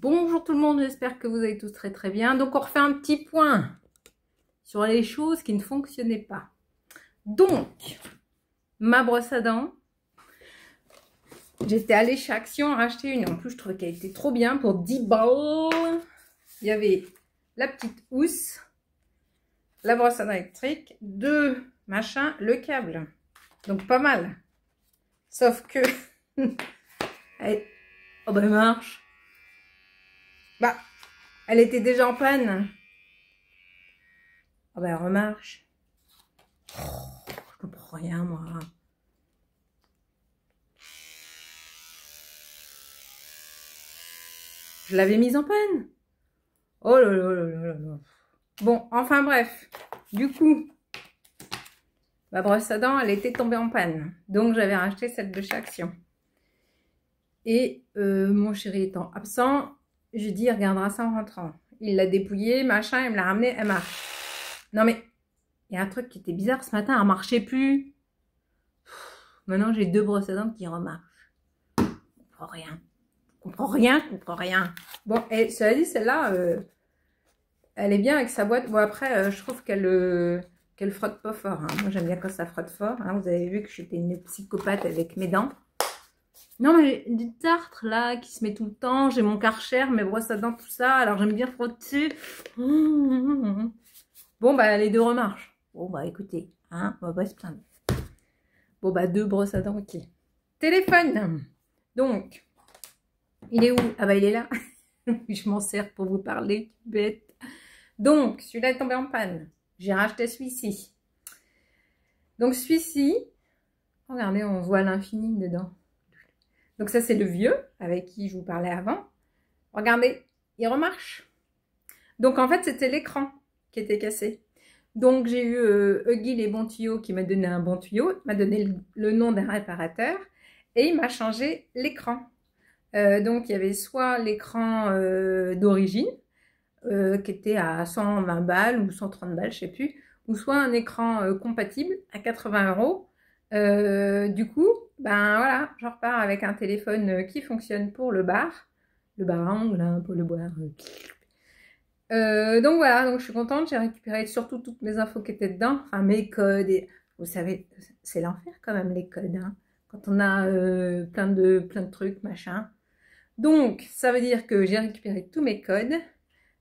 Bonjour tout le monde, j'espère que vous allez tous très très bien. Donc on refait un petit point sur les choses qui ne fonctionnaient pas. Donc, ma brosse à dents, j'étais allée chez Action acheter une. En plus, je trouvais qu'elle était trop bien pour 10 balles. Il y avait la petite housse, la brosse à dents électrique, deux machins, le câble. Donc pas mal. Sauf que... elle... Oh bah elle marche. Bah, elle était déjà en panne. Oh bah elle remarche. Oh, je comprends rien moi. Je l'avais mise en panne. Oh là là là là là. Bon, enfin bref. Du coup, ma brosse à dents, elle était tombée en panne. Donc j'avais racheté celle de chez Action. Et mon chéri étant absent, je dis il regardera ça en rentrant. Il l'a dépouillée, machin, il me l'a ramenée, elle marche. Non mais, il y a un truc qui était bizarre ce matin, elle ne marchait plus. Maintenant j'ai deux brosses à dents qui remarchent. Je comprends rien. Je comprends rien. Bon, et cela dit, celle-là, elle est bien avec sa boîte. Bon après, je trouve qu'elle frotte pas fort. Hein. Moi j'aime bien quand ça frotte fort. Hein. Vous avez vu que j'étais une psychopathe avec mes dents. Non, mais j'ai du tartre là qui se met tout le temps. J'ai mon Karcher, mes brosses à dents, tout ça. Alors j'aime bien frotter. Bon, bah les deux remarchent. Bon, bah écoutez, hein, on va pas se plaindre. Bon, bah deux brosses à dents, ok. Téléphone. Donc, il est où? Ah, bah il est là. Je m'en sers pour vous parler, bête. Donc, celui-là est tombé en panne. J'ai racheté celui-ci. Donc, celui-ci, regardez, on voit l'infini dedans. Donc ça, c'est le vieux avec qui je vous parlais avant. Regardez, il remarche. Donc en fait, c'était l'écran qui était cassé. Donc j'ai eu Huggy les bons tuyaux qui m'a donné un bon tuyau, m'a donné le nom d'un réparateur et il m'a changé l'écran. Donc il y avait soit l'écran d'origine qui était à 120 balles ou 130 balles, je sais plus, ou soit un écran compatible à 80 €. Du coup, ben voilà, je repars avec un téléphone qui fonctionne pour le bar à ongles, hein, pour le boire. Donc voilà, donc je suis contente, j'ai récupéré surtout toutes mes infos qui étaient dedans, enfin mes codes, et vous savez, c'est l'enfer quand même les codes, hein, quand on a plein de trucs, machin. Donc ça veut dire que j'ai récupéré tous mes codes,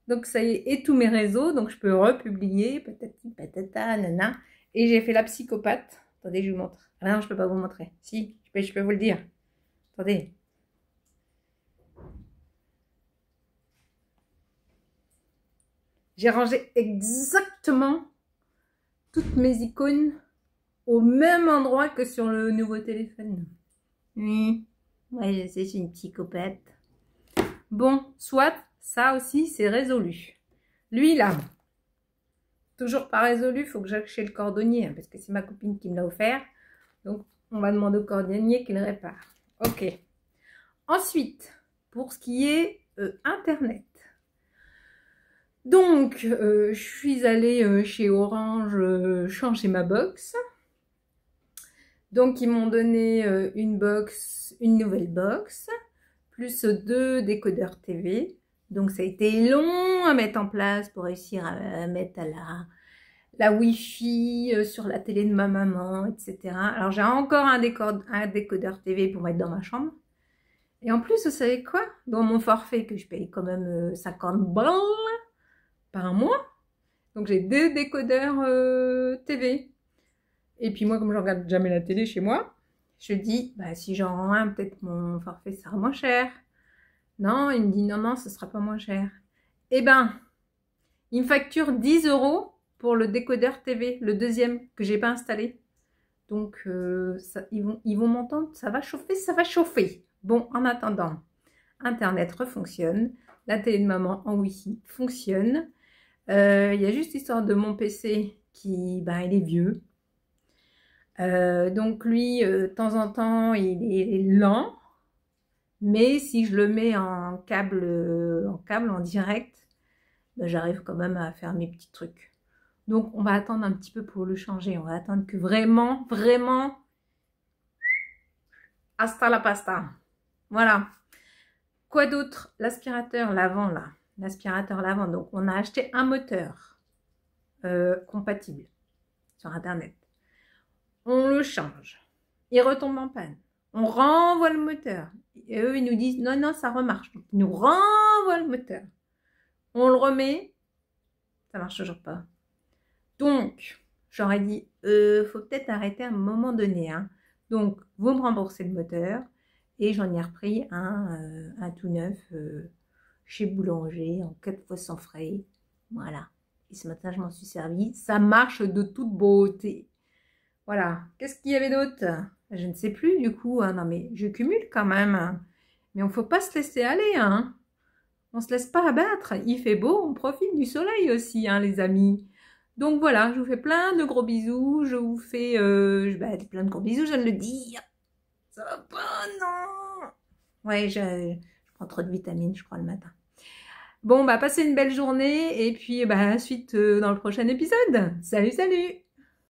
donc ça y est, et tous mes réseaux, donc je peux republier, patati patata, nana, et j'ai fait la psychopathe. Attendez, je vous montre. Ah non, je peux pas vous montrer. Si, je peux vous le dire. Attendez. J'ai rangé exactement toutes mes icônes au même endroit que sur le nouveau téléphone. Oui, ouais, je sais, je suis une psychopathe. Bon, soit, ça aussi, c'est résolu. Lui, là, toujours pas résolu, il faut que j'aille chez le cordonnier, hein, parce que c'est ma copine qui me l'a offert. Donc, on va demander au cordonnier qu'il répare. Ok. Ensuite, pour ce qui est Internet. Donc, je suis allée chez Orange changer ma box. Donc, ils m'ont donné une nouvelle box, plus deux décodeurs TV. Donc, ça a été long à mettre en place pour réussir à mettre à la Wi-Fi sur la télé de ma maman, etc. Alors, j'ai encore un décodeur TV pour mettre dans ma chambre. Et en plus, vous savez quoi? Dans mon forfait, que je paye quand même 50 balles par mois. Donc, j'ai deux décodeurs TV. Et puis moi, comme je regarde jamais la télé chez moi, je dis, bah, si j'en rends un, peut-être mon forfait sera moins cher. Non, il me dit, non, non, ce sera pas moins cher. Eh ben, il me facture 10 € pour le décodeur TV, le deuxième, que j'ai pas installé. Donc, ils vont m'entendre, ça va chauffer, ça va chauffer. Bon, en attendant, Internet refonctionne, la télé de maman en Wi-Fi fonctionne. Il y a juste l'histoire de mon PC qui, ben, il est vieux. Donc lui, de temps en temps, il est lent. Mais si je le mets en câble, en direct, ben, j'arrive quand même à faire mes petits trucs. Donc on va attendre un petit peu pour le changer. On va attendre que vraiment, hasta la pasta. Voilà. Quoi d'autre? L'aspirateur lavant, là. L'aspirateur lavant. Donc, on a acheté un moteur compatible sur Internet. On le change. Il retombe en panne. On renvoie le moteur. Et eux, ils nous disent, non, non, ça remarche. Donc, ils nous renvoient le moteur. On le remet. Ça marche toujours pas. Donc, j'aurais dit, faut peut-être arrêter à un moment donné. Hein. Donc, vous me remboursez le moteur. Et j'en ai repris un tout neuf chez Boulanger en 4 fois sans frais. Voilà. Et ce matin, je m'en suis servi. Ça marche de toute beauté. Voilà. Qu'est-ce qu'il y avait d'autre? Je ne sais plus du coup. Hein. Non mais je cumule quand même. Mais on ne faut pas se laisser aller. Hein. On ne se laisse pas abattre. Il fait beau, on profite du soleil aussi, hein, les amis. Donc voilà, je vous fais plein de gros bisous. Je vous fais plein de gros bisous, je viens de le dire. Ça va pas, non. Ouais, je prends trop de vitamines, je crois, le matin. Bon, bah, passez une belle journée. Et puis, bah, suite dans le prochain épisode. Salut, salut!